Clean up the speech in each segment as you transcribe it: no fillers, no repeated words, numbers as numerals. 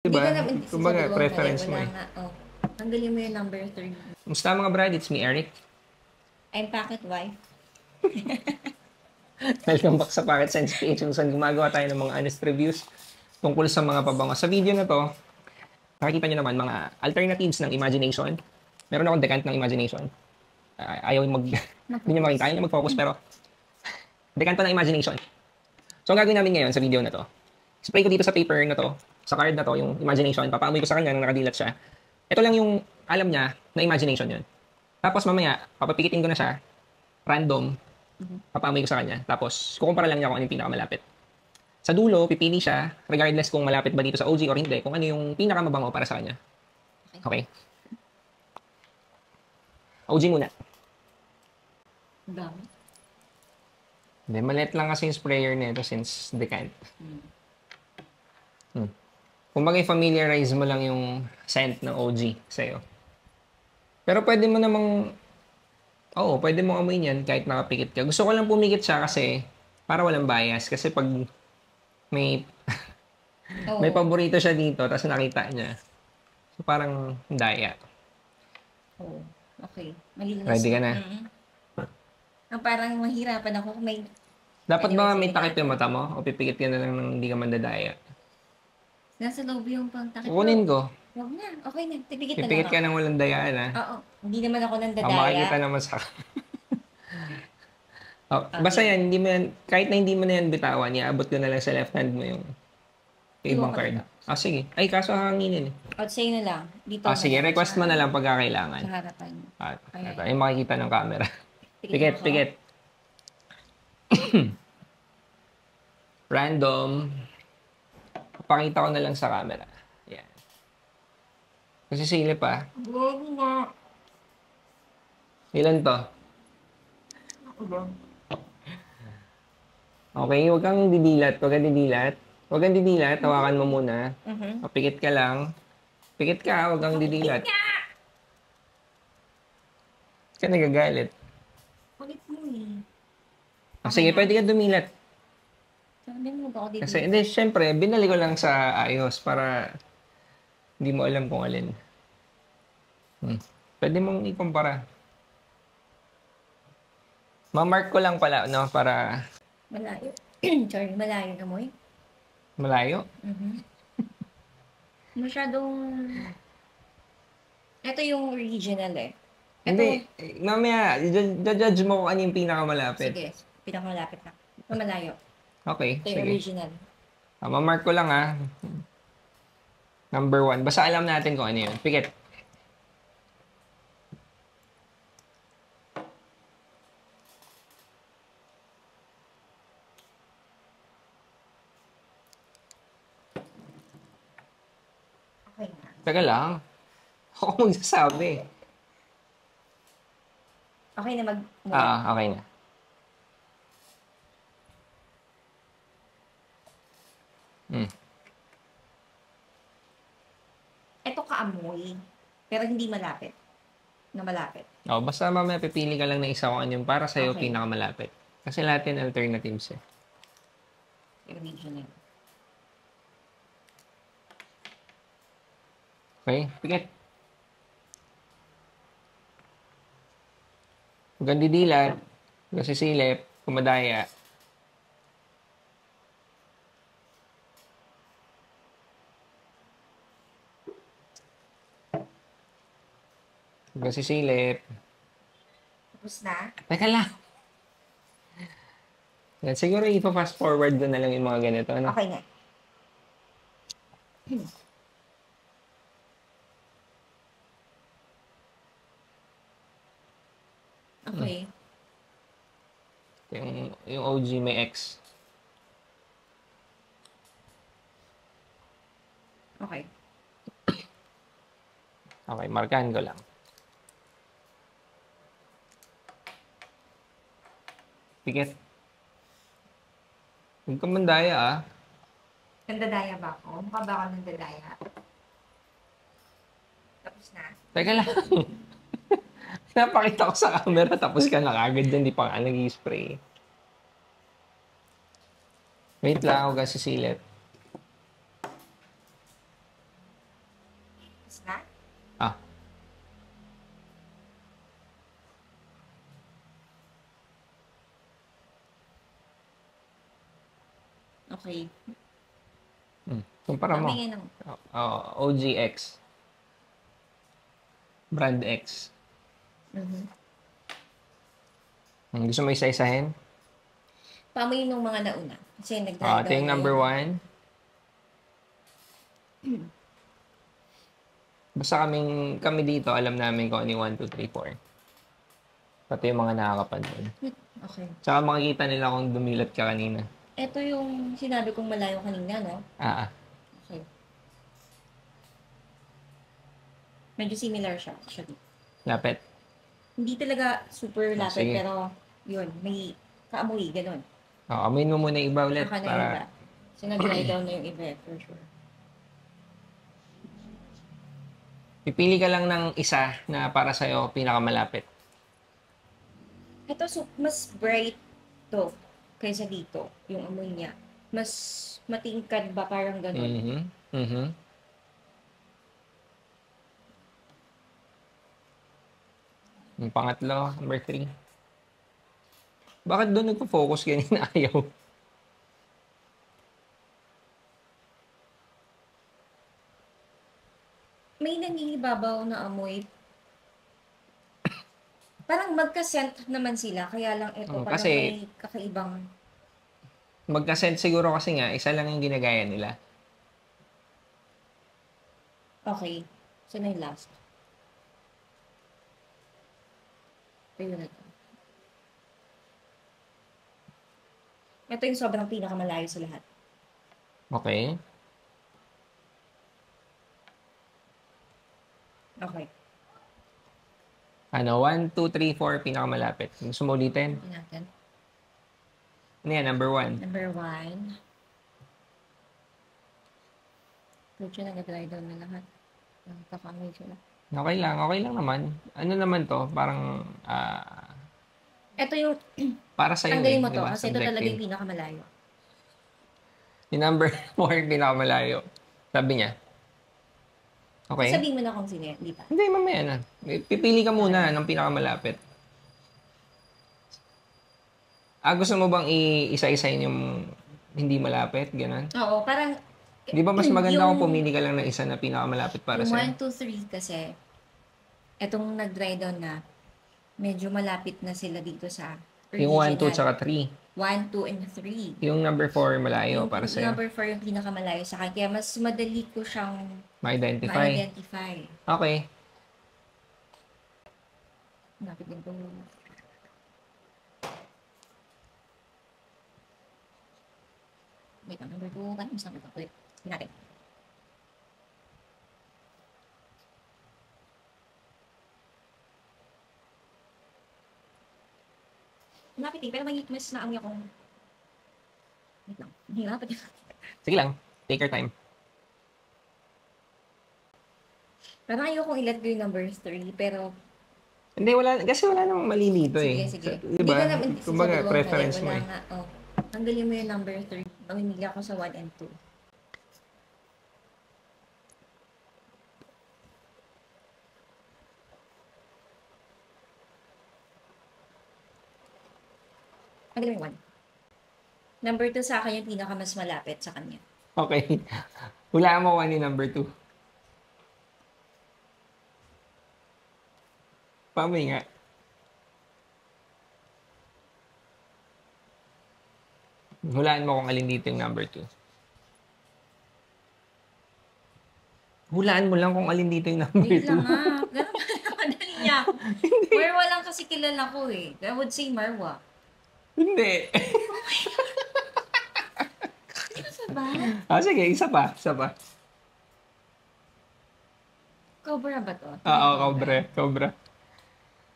Hindi Diba? ka naman sa Kumbaga, dalawang preference mo wala eh. nga. Oh. Tanggalin mo yung number 3. Musta mga brad? It's me, Eric. I'm Packet Wife. Welcome back sa Packet Science PH kung saan gumagawa tayo ng mga honest reviews tungkol sa mga pabango. Sa video na to, nakikita nyo naman mga alternatives ng imagination. Meron akong decant ng imagination. Ayaw hindi nyo makita, ayaw nyo mag-focus pero decant pa ng imagination. So, ang gagawin namin ngayon sa video na to, spray ko dito sa paper na to, sa card na to, yung imagination, papaamoy ko sa kanya nung nakadilat siya. Ito lang yung alam niya na imagination yun. Tapos mamaya, papapikitin ko na siya, random, papaamoy ko sa kanya. Tapos, kukumpara lang niya kung ano yung pinakamalapit. Sa dulo, pipili siya, regardless kung malapit ba dito sa OG or hindi, kung ano yung pinakamabango para sa kanya. Okay? OG muna. Dami. Hindi, maliit lang kasi yung sprayer nito since decant. Kung bagay familiarize mo lang yung scent ng OG sa'yo. Pero pwede mo namang, pwede mo amoy yan kahit nakapikit ka. Gusto ko lang pumikit siya kasi para walang bias. Kasi pag may may paborito siya dito, tapos nakita niya. So parang daya. Okay. Malinis. Ready ka na? Ang parang mahirapan ako kung may... Dapat ba may takip yung mata mo? O pipikit ka na lang nang hindi ka mandadaya? Nasa loob yung pangtakip. Kukunin ko. Huwag na. Okay na. Pipikit na lang Pipikit ka nang walang dayaan, ha? Oo. Hindi naman ako nandadaya. Makikita naman sa... Basta yan, hindi mo yan, kahit na hindi mo na yan bitawan, iaabot ko na lang sa left hand mo yung ibang card. Sige. Ay, kaso hanginin eh. Sa'yo na lang. Dito Sige, request mo na lang pagka kailangan. Sa harapan. Ito, ay makikita ng camera. Pikit. Random. Pakita ko na lang sa camera. Yan. Kasi silip pa. Ilan to? Okay, huwag kang didilat. Huwag kang didilat. Tawakan mo muna. Pikit ka lang. Pikit ka, huwag kang didilat. Ka nagagalit. Kulit mo eh. Sige, pwede ka dumilat. Sabi mo ba ako dito? Kasi, hindi, syempre, binali ko lang sa ayos para hindi mo alam kung alin. Pwede mong ikumpara. Ma-mark ko lang pala, no, para... Malayo. Sorry, malayo na mo eh. Malayo? Masyadong... Ito yung original eh. Hindi, mamaya, judge mo kung ano yung pinakamalapit. Sige, pinakamalapit na. Malayo. Okay, Ito yung sige. original. Ma-mark ko lang ha. Number 1. Basta alam natin kung ano yun. Pikit. Okay na. Teka lang. Ako magsasabi. Okay na Okay na. Ito kaamoy. Pero hindi malapit. Na malapit. Basta mamaya pipili ka lang ng isa kung ano yung para sa'yo Okay. pinakamalapit. Kasi lahat yung alternatives eh. Original. Okay? Pikit. Huwag kang didilat. Huwag kang sisilip. Kumadaya. Huwag kang sisilip. Tapos na? Teka lang. Yan, siguro ipa-fast forward ko na lang yung mga ganito. Ano? Okay na. Okay. Yung OG may X. Okay. Okay, markahan ko lang. Pikit. Huwag kang mandaya ah. Nandadaya ba ako? Mukha ba ako nandadaya? Tapos na? Teka lang. Napakita ko sa camera tapos ka na kagad dyan. Di pa ka nag-spray. Wait lang, huwag ka sisilip. Tapos na? Ah, Okay. kumpara mo. Tumingin ng... OGX. Brand X. Mhm. Gusto mo isa-isahin? Pamoy nung mga nauna. Kasi Ito nag-dry yung na number yun. 1. Basta kami dito, alam namin kung ano yung 1, 2, 3, 4. Pati yung mga nakakapanood. Okay. Tsaka makikita nila kung dumilat ka kanina. Ito yung sinabi kong malayo kanina, no? Ah, Okay. Medyo similar siya, actually. lapit. Hindi talaga super lapit, Sige. pero yun, may kaamoy, ganun. Amoyin mo muna yung iba ulit Aka na yung iba. para So, nag-dry down na yung iba, for sure. pipili ka lang ng isa na para sa'yo pinakamalapit. Ito, so, mas bright to kaysa dito, yung amoy niya. Mas matingkad ba, parang ganun. Mhm. Mhm. Yung pangatlo, number 3. Bakit doon nagpo-focus kanina ayaw? May nangingibabaw na amoy. Parang magka-scent naman sila, kaya lang ito parang Kasi may kakaibang... magka-scent siguro kasi nga, isa lang yung ginagaya nila. Okay. So, na yung last. Ito na to. Ito yung sobrang pinakamalayo sa lahat. Okay? Okay. 1, 2, 3, 4, pinakamalapit. Gusto mo ulitin? Ito natin. Ano yan, number 1? Number 1. Medyo nag-dry down na lahat. Kakamoy sila. Okay lang naman. Ano naman to? Parang, Ito yung, para sa'yo tanggalin mo di to ba? kasi ito talaga Subjective. yung pinakamalayo. Yung number 4, pinakamalayo. Sabi niya. Okay? Sabihin mo na kung sino yan, di ba? Hindi, mamaya na. Pipili ka muna ng pinakamalapit. Gusto mo bang isa-isahin yung hindi malapit? Ganon? Oo, parang, Di ba mas maganda yung, kung pumili ka lang ng isa na pinakamalapit para yung sa'yo? 1, 2, 3 kasi, etong nag-dry down na, medyo malapit na sila dito sa Yung 1, 2, original. tsaka 3. 1, 2, and 3. Yung number 4, malayo Yung para sa'yo. number 4 yung pinakamalayo sa akin. Kaya mas madali ko siyang Ma-identify. ma-identify. Okay. Napit din ko. Wait lang, number 2. Paano mas number 2? Wait, hindi natin. Napit din, pero may mas naamoy akong... Wait lang, hirap. Sige lang. Take your time. Parang ayokong i-let go yung number 3, pero... Hindi, kasi wala namang mali dito Sige, eh. sige. Di ba? Kumbaga, sabi ko, preference mo wala eh. nga. Oh, tanggalin mo yung number 3. Mamimili ako sa 1 and 2. Tanggalin mo yung 1. Number 2 sa akin yung pinaka mas malapit sa kanya. Okay. Hulaan mo kung ano yung number 2. Pamoy nga. Hulaan mo kung alin dito yung number 2. Hulaan mo lang kung alin dito yung number 2. Wait lang nga. Ganun ba madali niya ako? Marwa lang kasi kilala ko eh. I would say Marwa. Hindi. Ano ba? Sige, isa pa. Isa pa. Cobra ba to? Oo, Cobra.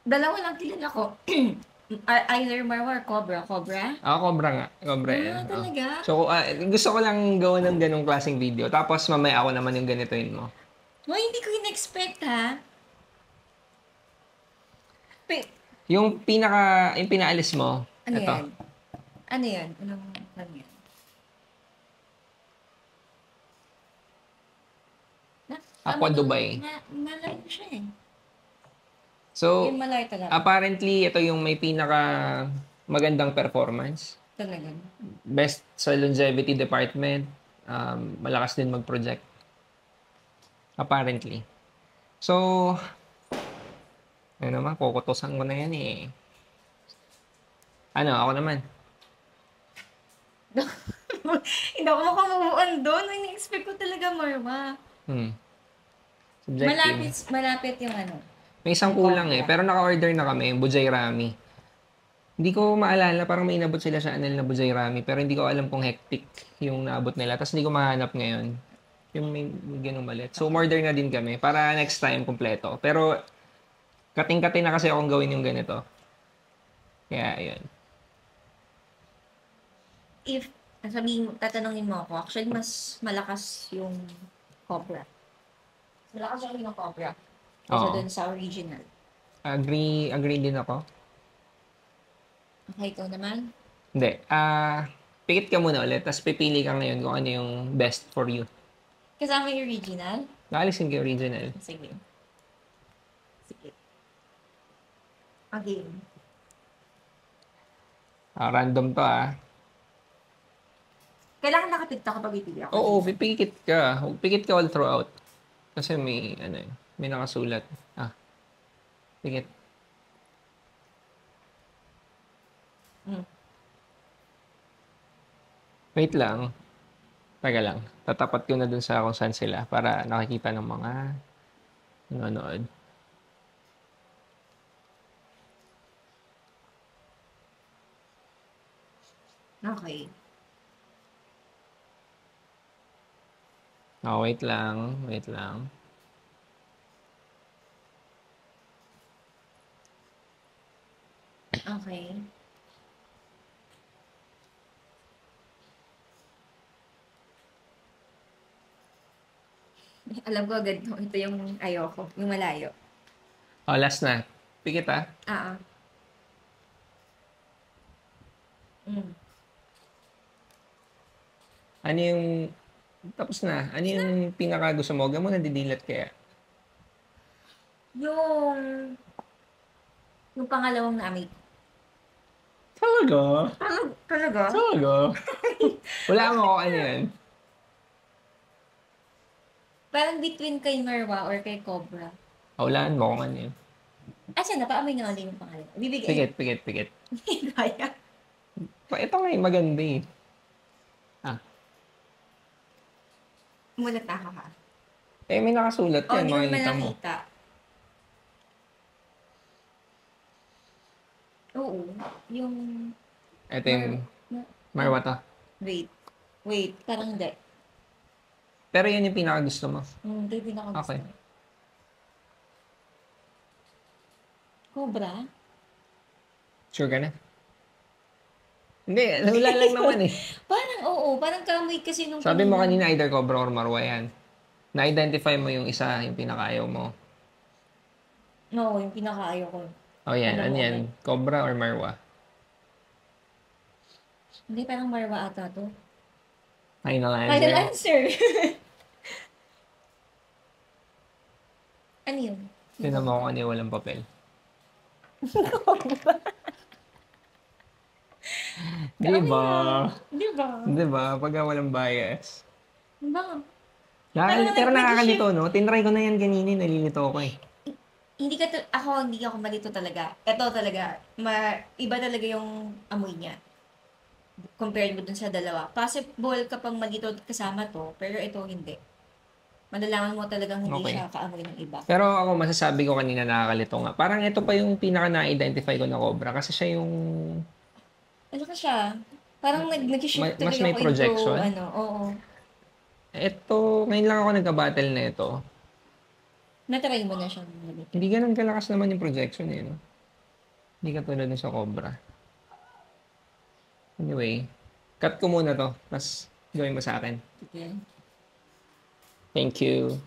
Dalawa lang kilala ko. Either Marwa or Cobra. Cobra? Cobra nga. Cobra yan. Talaga? So, gusto ko lang gawa ng ganong klaseng video. Tapos, mamaya ako naman yung ganitoin mo. Hindi ko in-expect ha. Yung pinaalis mo, Ano ito. yan? Ano yan? Ano yan? Aqua Dubai. Malayo siya eh. So, Yung malayo talaga. apparently, ito yung may pinaka magandang performance. Talaga. Best sa longevity department. Malakas din mag-project. Apparently. So, ano naman, kukutusan ko na yan eh. Ano, ako naman. Hindi ako makamove-on doon. Ini-expect ko talaga, Marwa. Subjective. Malapit yung ano. May isang kulang eh. Pero naka-order na kami, Bujay Rami. Hindi ko maalala, parang may inabot sila sa Anel na Bujay Rami. Pero hindi ko alam kung hectic yung naabot nila. Tapos hindi ko mahanap ngayon. Yung may ganung malit. So, order na din kami para next time kumpleto. Pero, kating-kating na kasi akong gawin yung ganito. Kaya, yun. If, tatanungin mo ako, actually, mas malakas yung Cobra. Malakas yung Cobra. Kaysa Oo. dun sa original. Agree din ako. Okay, ikaw naman? Hindi. Pikit ka muna ulit. Tapos pipili ka ngayon kung ano yung best for you. Kasama yung original? Nakalisin ka yung original. Sige. Sige. Okay. Random to Kailangan nakapigta kapag pipili ako. Oo, pipikit ka. Pikit ka all throughout. Kasi may, may nakasulat. Pikit. Wait lang. Taga lang. Tatapat ko na dun sa kung saan sila para nakikita ng mga nanonood. Okay. Wait lang. Wait lang. Okay. Alam ko agad no, ito yung ayoko, yung malayo. Last na. Pikit Ah. Ano yung... Tapos na. Ano yung pinaka gusto mo? Huwag mo nadidilat kaya. Yung pangalawang na-meet. Talaga? Talaga? Talaga? Wala mo ako ano yan. Parang between kay Marwa or kay Cobra. Walaan mo kung ano yun. Asa na, paamoy nga ulit yung pangalan. Bibigay. Pikit. Hindi kaya. Ito nga yung maganda eh. Mulat ako ha. May nakasulat yan. Hindi mo Makikita mo. nakita. Oo. Yung... Ito yung... Marwa to. Wait. Parang hindi. Pero yun yung pinaka gusto mo. Ito yung pinakagusto. Okay. Cobra? Sure ka na? Hindi, wala lang naman eh. Parang oo. Parang kamoy kasi nung... Sabi mo kanina either Cobra or Marwa yan. Na-identify mo yung isa, yung pinakaayaw mo. Oo, yung pinakaayaw ko. Yan. Ano yan? Cobra or Marwa? Hindi, parang Marwa ata to. Final answer. Final answer. Ano yun? Tignan mo kung ano yung walang papel. Di ba? Di ba? Pagka walang bias. Ba? Pero nakakalito, no? Tinry ko na yan kanina, nalilito ako eh. Hindi ako malito talaga. Ito talaga, iba talaga yung amoy niya. Compared mo dun sa dalawa. Possible kapag malito kasama to, pero ito hindi. Malalaman mo talagang hindi siya kaamoy ng iba. Pero ako masasabi ko kanina nakakalito nga. Parang ito pa yung pinaka na-identify ko na Cobra kasi siya yung... Ano ka siya? Parang nag-shift Mas talaga may ako projection? into, oo. Ito, ngayon lang ako nagka-battle na ito. Natry mo na siya. Hindi ganun kalakas naman yung projection eh, no? Hindi katulad ng sa Cobra. Anyway, cut ko muna to. Tapos gawin mo sa akin. Okay. Thank you.